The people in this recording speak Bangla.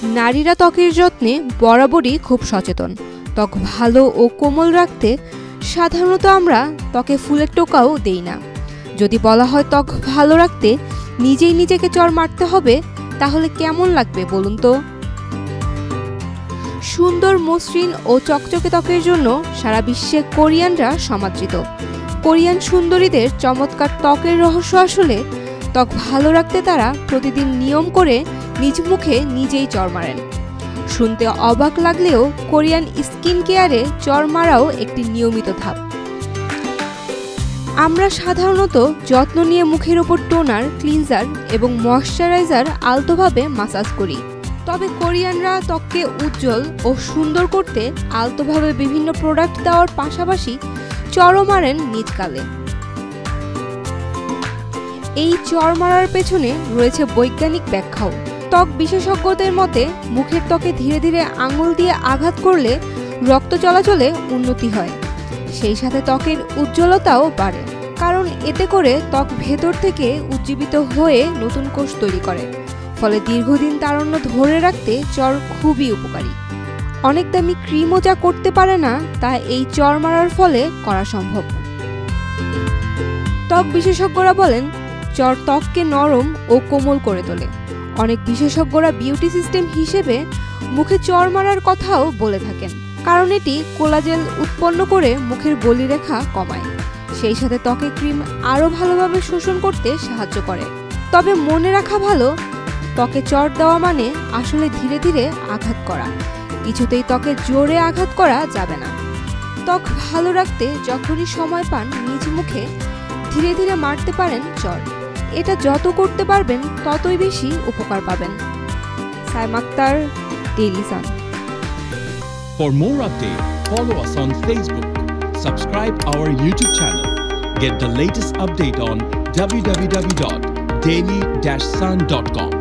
নারীরা ত্বকের যত্নে বরাবরই খুব সচেতন। ত্বক ভালো ও কোমল রাখতে সাধারণত আমরা ত্বকে ফুলের টোকাও দেই না। যদি বলা হয় ত্বক ভালো রাখতে নিজেই নিজেকে চড় মারতে হবে, তাহলে কেমন লাগবে বলুন তো? সুন্দর মসৃণ ও চকচকে ত্বকের জন্য সারা বিশ্বে কোরিয়ানরা সমাদৃত। কোরিয়ান সুন্দরীদের চমৎকার ত্বকের রহস্য আসলে ত্বক ভালো রাখতে তারা প্রতিদিন নিয়ম করে নিজ মুখে নিজেই চড় মারেন। শুনতে অবাক লাগলেও কোরিয়ান স্কিন কেয়ারে চড় মারাও একটি নিয়মিত ধাপ। আমরা সাধারণত যত্ন নিয়ে মুখের ওপর টোনার, ক্লিনজার এবং ময়শ্চারাইজার আলতোভাবে মাসাজ করি। তবে কোরিয়ানরা ত্বককে উজ্জ্বল ও সুন্দর করতে আলতোভাবে বিভিন্ন প্রোডাক্ট দেওয়ার পাশাপাশি চড়ও মারেন নিজ কালে। এই চড় মারার পেছনে রয়েছে বৈজ্ঞানিক ব্যাখ্যাও। ত্বক বিশেষজ্ঞদের মতে মুখের ত্বকে ধীরে ধীরে আঙুল দিয়ে আঘাত করলে রক্ত চলাচলে উন্নতি হয়, সেই সাথে ত্বকের উজ্জ্বলতাও বাড়ে, কারণ এতে করে ত্বক ভেতর থেকে উজ্জীবিত হয়ে নতুন কোষ তৈরি করে। ফলে দীর্ঘদিন তারুণ্য ধরে রাখতে চড় খুবই উপকারী। অনেক দামি ক্রিমও যা করতে পারে না, তা এই চড় মারার ফলে করা সম্ভব। ত্বক বিশেষজ্ঞরা বলেন চড় ত্বককে নরম ও কোমল করে তোলে। অনেক বিশেষজ্ঞরা বিউটি সিস্টেম হিসেবে মুখে চড় মারার কথাও বলে থাকেন, কারণ এটি কোলাজেন উৎপন্ন করে মুখের বলিরেখা কমায়, সেই সাথে ত্বকে ক্রিম আরও ভালোভাবে শোষণ করতে সাহায্য করে। তবে মনে রাখা ভালো, ত্বকে চড় দেওয়া মানে আসলে ধীরে ধীরে আঘাত করা, কিছুতেই ত্বকে জোরে আঘাত করা যাবে না। ত্বক ভালো রাখতে যখনই সময় পান নিজ মুখে ধীরে ধীরে মারতে পারেন চড়। এটা যত করতে পারবেন ততই বেশি উপকার পাবেন। Saima Akter, Daily Sun. For more updates, follow us on Facebook, subscribe our YouTube channel, get the latest update on www.daily-sun.com.